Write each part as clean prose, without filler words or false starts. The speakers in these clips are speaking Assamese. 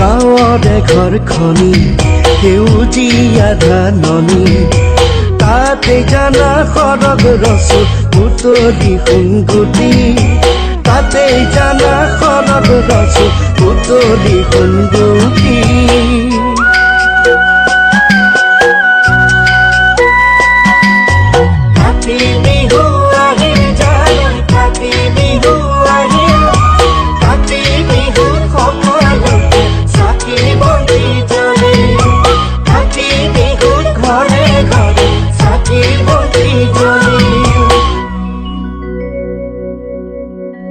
গাঁৱৰে ঘৰখনি সেউজীয়া ধাননি তাতে জানা সৰগ ৰচো বুটলি সোণগুটি তাতে জানা সৰগ ৰচো বুটলি সোণগুটি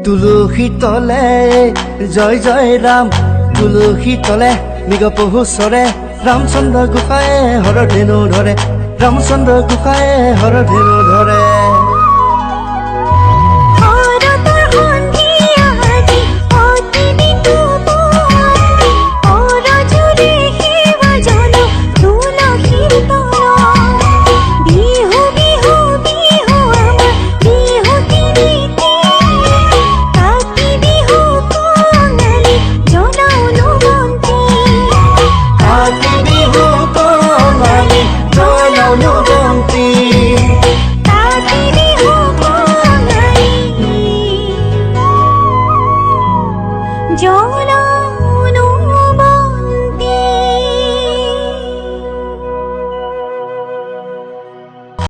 তুলসী তলে জয় জয় ৰাম তুলসী তলে মৃগ পহু চৰে ৰামচন্দ্ৰ গোসাঁয়ে হৰধেনু ধৰে ৰামচন্দ্ৰ গোসাঁয়ে হৰধেনু ধৰে